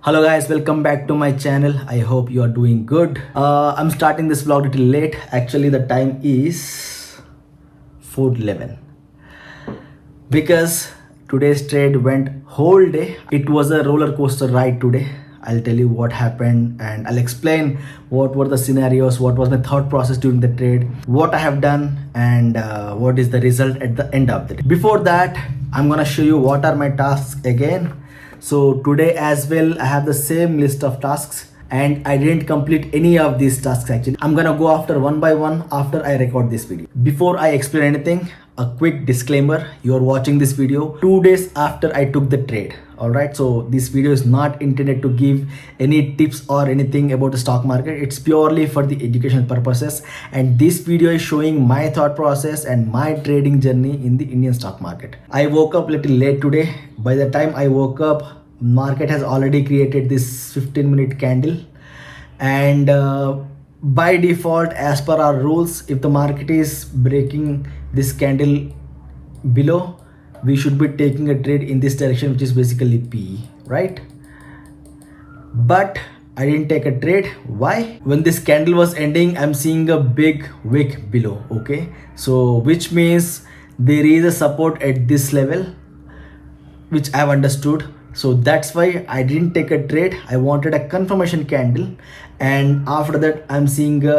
Hello guys, welcome back to my channel. I hope you are doing good. I'm starting this vlog a little late. Actually, the time is 4:11 because today's trade went whole day. It was a roller coaster ride today. I'll tell you what happened and I'll explain what were the scenarios, what was my thought process during the trade, what I have done, and what is the result at the end of the day. Before that, I'm gonna show you what are my tasks again. So today as well, I have the same list of tasks and I didn't complete any of these tasks actually. I'm gonna go after one by one after I record this video. Before I explain anything, a quick disclaimer: you're watching this video 2 days after I took the trade. Alright, so this video is not intended to give any tips or anything about the stock market. It's purely for the educational purposes, and this video is showing my thought process and my trading journey in the Indian stock market. I woke up a little late today. By the time I woke up, market has already created this 15-minute candle, and by default, as per our rules, if the market is breaking this candle below, we should be taking a trade in this direction, which is basically PE, right? But I didn't take a trade. Why? When this candle was ending, I'm seeing a big wick below. Okay, so which means there is a support at this level, which I've understood. So that's why I didn't take a trade. I wanted a confirmation candle, and after that I'm seeing a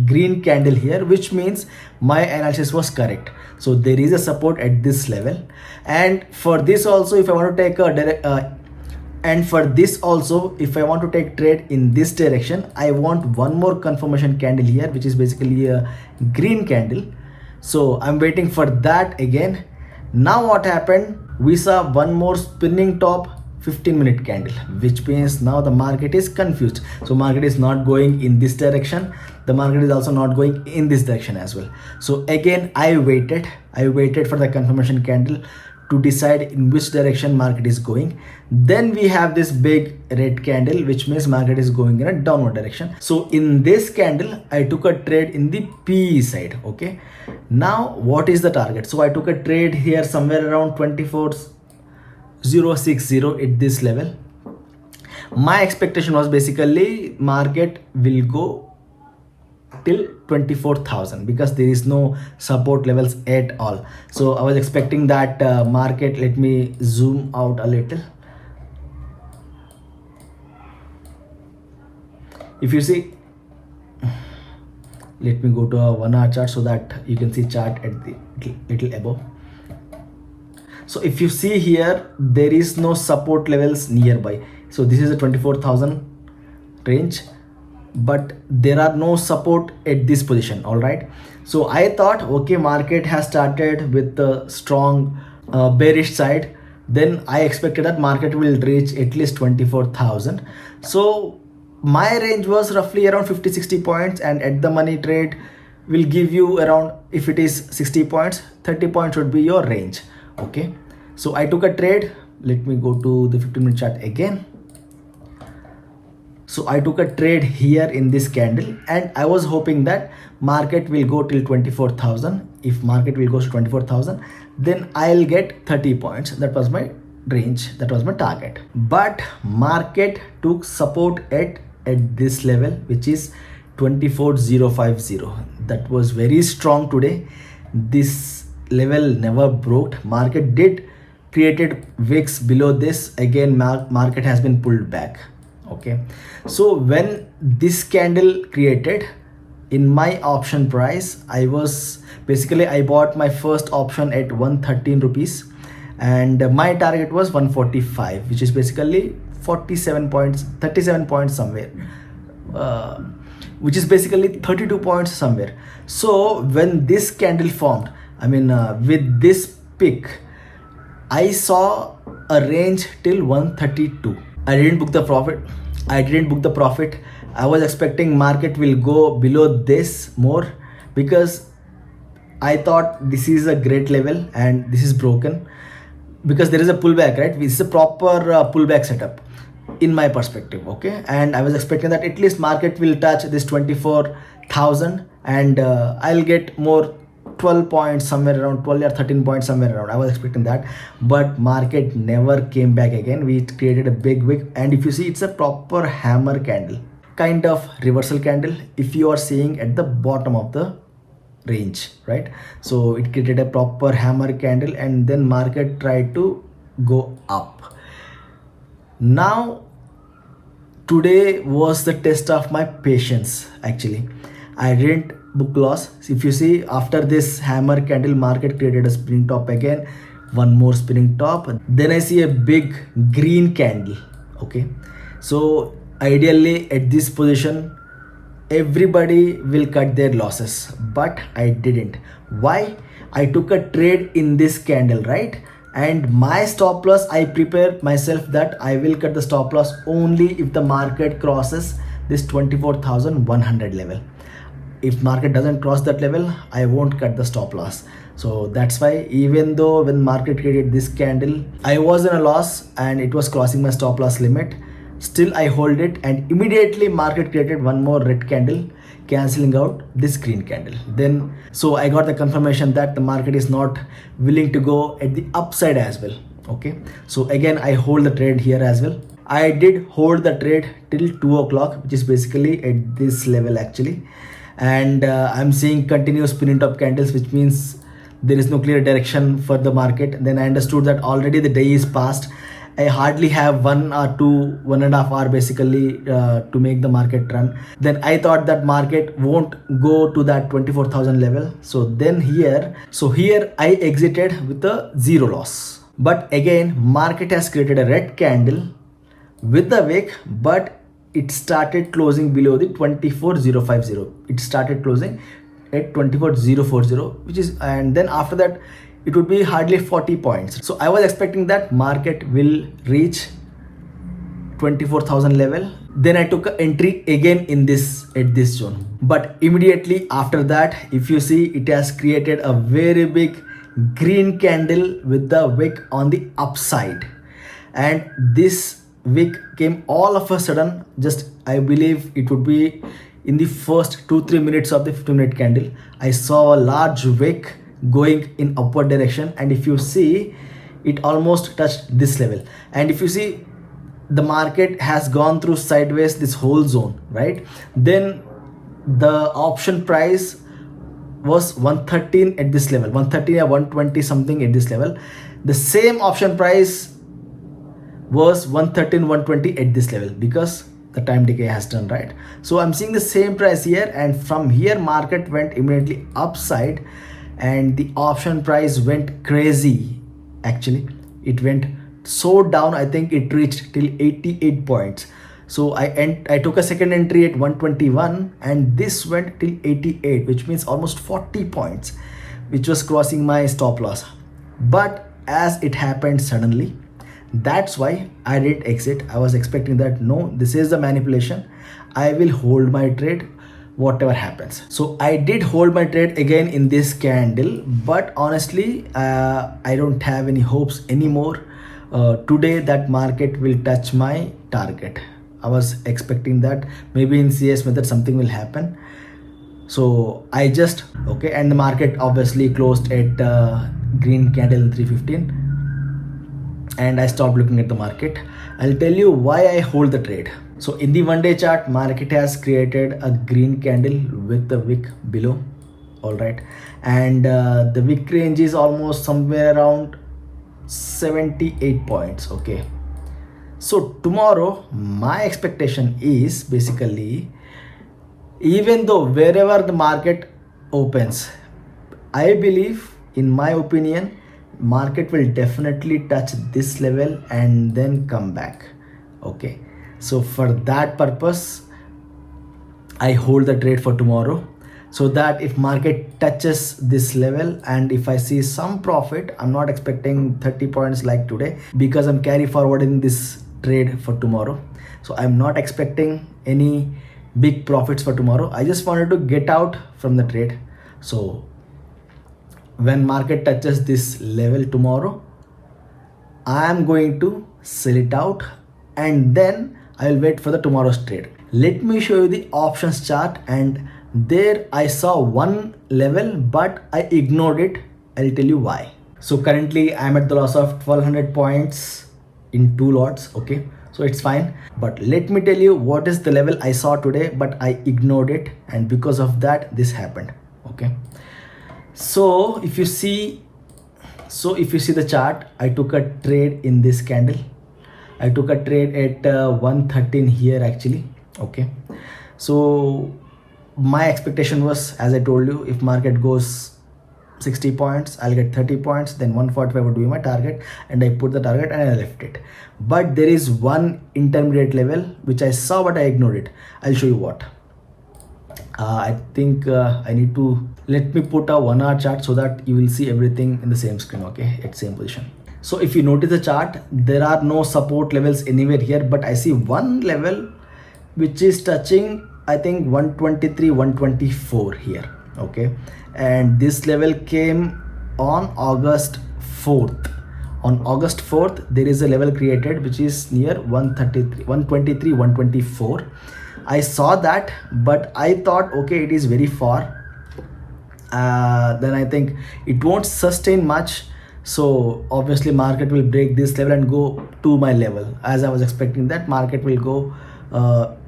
green candle here, which means my analysis was correct. So there is a support at this level, and for this also, if I want to take if I want to take trade in this direction, I want one more confirmation candle here, which is basically a green candle. So I'm waiting for that again. Now what happened? We saw one more spinning top 15-minute candle, which means now the market is confused. So market is not going in this direction, the market is also not going in this direction as well. So again, I waited for the confirmation candle to decide in which direction market is going. Then we have this big red candle, which means market is going in a downward direction. So in this candle, I took a trade in the PE side. Okay, now what is the target? So I took a trade here somewhere around 24,060 at this level. My expectation was basically market will go till 24,000 because there is no support levels at all. So I was expecting that market, let me zoom out a little. If you see, let me go to a 1 hour chart so that you can see chart at the little above. So if you see here, there is no support levels nearby. So this is a 24,000 range, but there are no support at this position. All right, so I thought, okay, market has started with the strong bearish side, then I expected that market will reach at least 24,000. So my range was roughly around 50-60 points, and at the money trade will give you around, if it is 60 points, 30 points would be your range. Okay, so I took a trade. Let me go to the 15-minute chart again. So I took a trade here in this candle, and I was hoping that market will go till 24,000. If market will go to 24,000, then I'll get 30 points. That was my range, that was my target. But market took support at this level, which is 24,050. That was very strong today. This level never broke. Market did created wicks below this. Again, market has been pulled back. Okay, so when this candle created, in my option price, I bought my first option at 113 rupees, and my target was 145, which is basically 37 points somewhere, which is basically 32 points somewhere. So when this candle formed, with this pick, I saw a range till 132. I didn't book the profit. I was expecting market will go below this more, because I thought this is a great level and this is broken, because there is a pullback, right? This is a proper pullback setup in my perspective. Okay, and I was expecting that at least market will touch this 24,000 and I'll get more 12 points, somewhere around 12 or 13 points, somewhere around. I was expecting that, but market never came back again. We created a big wick, and if you see, it's a proper hammer candle, kind of reversal candle if you are seeing at the bottom of the range, right? So it created a proper hammer candle, and then market tried to go up. Now today was the test of my patience. Actually, I didn't book loss. If you see, after this hammer candle, market created a spinning top again, one more spinning top, then I see a big green candle. Okay, so ideally at this position everybody will cut their losses, but I didn't. Why? I took a trade in this candle, right? And my stop loss, I prepared myself that I will cut the stop loss only if the market crosses this 24,100 level. If market doesn't cross that level, I won't cut the stop loss. So that's why, even though when market created this candle, I was in a loss and it was crossing my stop loss limit, still I hold it, and immediately market created one more red candle, cancelling out this green candle. Then so I got the confirmation that the market is not willing to go at the upside as well. Okay, so again I hold the trade here as well. I did hold the trade till 2 o'clock, which is basically at this level actually. And I'm seeing continuous spinning top candles, which means there is no clear direction for the market. Then I understood that already the day is past. I hardly have 1.5 hour basically to make the market run. Then I thought that market won't go to that 24,000 level. So here I exited with a zero loss. But again, market has created a red candle with the wick, but it started closing below the 24,050. It started closing at 24,040, which is, and then after that it would be hardly 40 points. So I was expecting that market will reach 24,000 level. Then I took an entry again in this at this zone. But immediately after that, if you see, it has created a very big green candle with the wick on the upside. And this wick came all of a sudden, just I believe it would be in the first 2-3 minutes of the 15-minute candle. I saw a large wick going in upward direction, and if you see, it almost touched this level. And if you see, the market has gone through sideways this whole zone, right? Then the option price was 113 at this level, 130 or 120 something at this level. The same option price was 113, 120 at this level, because the time decay has done, right? So I'm seeing the same price here, and from here market went immediately upside, and the option price went crazy. Actually, it went so down, I think it reached till 88 points. So I took a second entry at 121, and this went till 88, which means almost 40 points, which was crossing my stop loss. But as it happened suddenly, that's why I didn't exit. I was expecting that no, this is the manipulation, I will hold my trade whatever happens. So I did hold my trade again in this candle, but honestly I don't have any hopes anymore today that market will touch my target. I was expecting that maybe in CS method something will happen. So I just okay, and the market obviously closed at green candle in 315, and I stopped looking at the market. I'll tell you why I hold the trade. So in the 1-day chart, market has created a green candle with the wick below, all right, and the wick range is almost somewhere around 78 points. Okay, so tomorrow my expectation is basically, even though wherever the market opens, I believe, in my opinion, market will definitely touch this level and then come back. Okay, so for that purpose I hold the trade for tomorrow, so that if market touches this level and if I see some profit, I'm not expecting 30 points like today, because I'm carry forwarding this trade for tomorrow. So I'm not expecting any big profits for tomorrow. I just wanted to get out from the trade. So when market touches this level tomorrow, I am going to sell it out, and then I will wait for the tomorrow's trade. Let me show you the options chart, and There I saw one level, but I ignored it. I'll tell you why. So currently I'm at the loss of 1200 points in two lots. Okay, so it's fine. But let me tell you what is the level I saw today, but I ignored it, and because of that, this happened. Okay. So if you see the chart, I took a trade in this candle. I took a trade at 113 here actually. Okay. So my expectation was, as I told you, if market goes 60 points, I'll get 30 points, then 145 would be my target, and I put the target and I left it. But there is one intermediate level which I saw but I ignored it. I'll show you what. I think I need to, let me put a 1 hour chart so that you will see everything in the same screen, okay, at same position. So if you notice the chart, there are no support levels anywhere here, but I see one level which is touching, I think 123, 124 here, okay. And this level came on August 4th. On August 4th, there is a level created which is near 133, 123, 124. I saw that, but I thought, okay, it is very far. Then I think it won't sustain much. So obviously market will break this level and go to my level. As I was expecting that market will go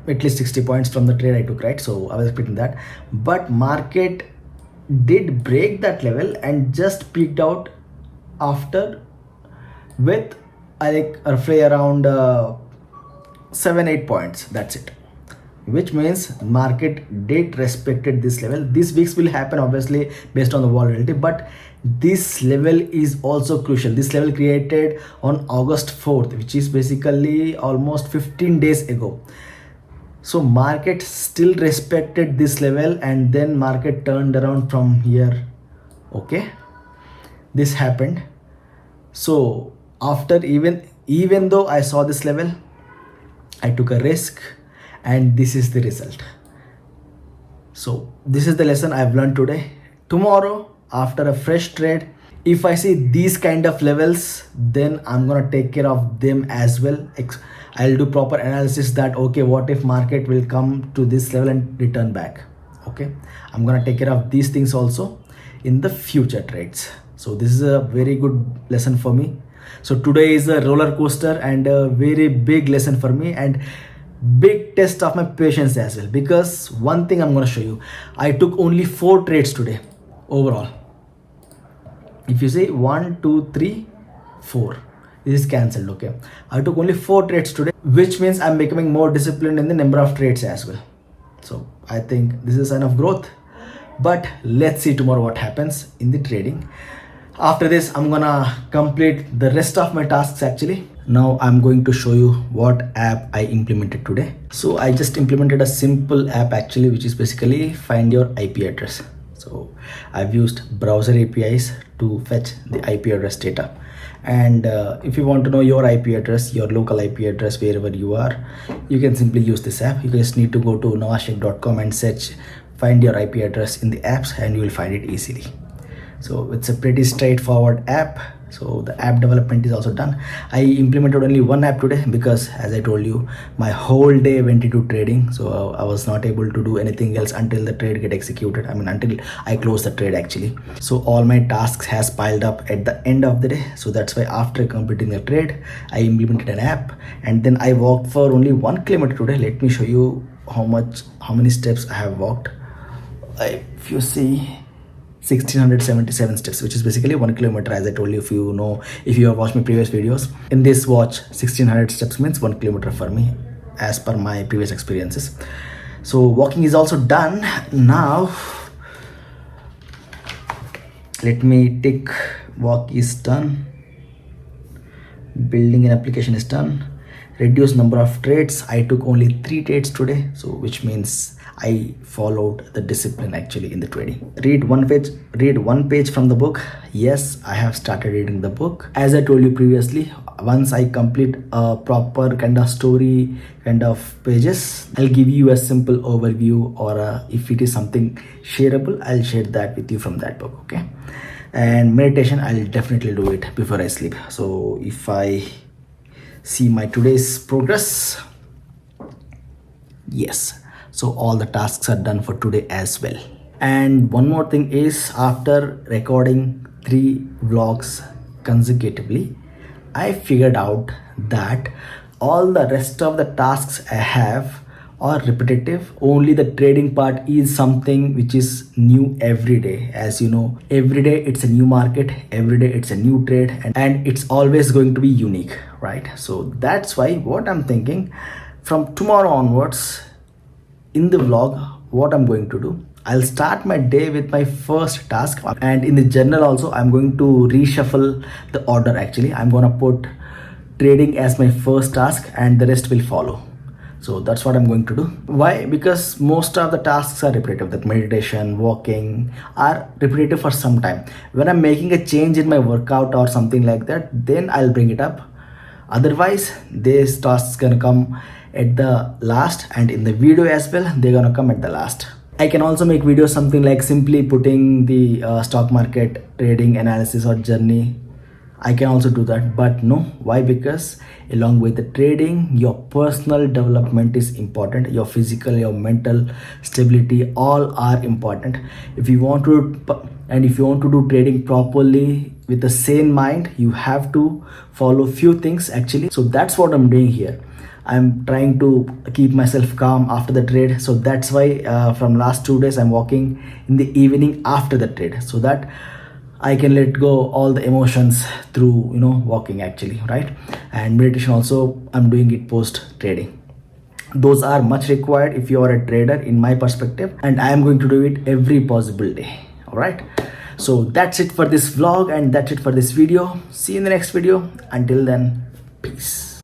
at least 60 points from the trade I took, right? So I was expecting that. But market did break that level and just peaked out after with like roughly around 7-8 points. That's it, which means market did respected this level. These weeks will happen obviously based on the volatility, but this level is also crucial. This level created on August 4th, which is basically almost 15 days ago. So market still respected this level, and then market turned around from here. Okay, this happened. So after even though I saw this level, I took a risk, and this is the result. So this is the lesson I've learned today. Tomorrow, after a fresh trade, if I see these kind of levels, then I'm gonna take care of them as well. I'll do proper analysis that, okay, what if market will come to this level and return back. Okay, I'm gonna take care of these things also in the future trades. So this is a very good lesson for me. So today is a roller coaster and a very big lesson for me, and big test of my patience as well, because one thing I'm going to show you, I took only 4 trades today overall. If you say 1 2 3 4, this is cancelled. Okay, I took only 4 trades today, which means I'm becoming more disciplined in the number of trades as well. So I think this is a sign of growth, but let's see tomorrow what happens in the trading. After this, I'm gonna complete the rest of my tasks actually. Now I'm going to show you what app I implemented today. So I just implemented a simple app actually, which is basically find your IP address. So I've used browser APIs to fetch the IP address data. And if you want to know your IP address, your local IP address, wherever you are, you can simply use this app. You just need to go to nawazshaik.com and search find your IP address in the apps, and you will find it easily. So it's a pretty straightforward app. So the app development is also done. I implemented only one app today because, as I told you, my whole day went into trading, so I was not able to do anything else until the trade get executed. I mean, until I close the trade actually. So all my tasks has piled up at the end of the day. So that's why after completing the trade, I implemented an app, and then I walked for only 1 kilometer today. Let me show you how many steps I have walked. If you see, 1677 steps, which is basically 1 kilometer. As I told you, if you have watched my previous videos, in this watch 1600 steps means 1 kilometer for me, as per my previous experiences. So walking is also done. Now let me tick walk is done, building an application is done, reduce number of trades. I took only 3 trades today, so which means I followed the discipline actually in the trading. Read one page from the book. Yes, I have started reading the book. As I told you previously, once I complete a proper kind of story kind of pages, I'll give you a simple overview, or if it is something shareable, I'll share that with you from that book. Okay, and meditation, I'll definitely do it before I sleep. So if I see my today's progress, yes, So all the tasks are done for today as well. And one more thing is, after recording 3 vlogs consecutively, I figured out that all the rest of the tasks I have are repetitive. Only the trading part is something which is new every day. As you know, every day it's a new market, every day it's a new trade, and it's always going to be unique, right? So that's why what I'm thinking, from tomorrow onwards, in the vlog, what I'm going to do, I'll start my day with my first task, and in the journal also I'm going to reshuffle the order. Actually, I'm gonna put trading as my first task and the rest will follow. So that's what I'm going to do. Why? Because most of the tasks are repetitive. That meditation, walking are repetitive for some time. When I'm making a change in my workout or something like that, then I'll bring it up. Otherwise, these tasks gonna come at the last, and in the video as well, they're gonna come at the last. I can also make videos something like simply putting the stock market trading analysis or journey. I can also do that, but no. Why? Because along with the trading, your personal development is important. Your physical, your mental stability, all are important. If you want to, and if you want to do trading properly with the sane mind, you have to follow few things actually. So that's what I'm doing here. I'm trying to keep myself calm after the trade. So that's why from last 2 days I'm walking in the evening after the trade, so that I can let go all the emotions through walking actually, right? And meditation also, I'm doing it post trading. Those are much required if you are a trader, in my perspective, and I am going to do it every possible day. All right. So that's it for this vlog, and that's it for this video. See you in the next video. Until then, peace.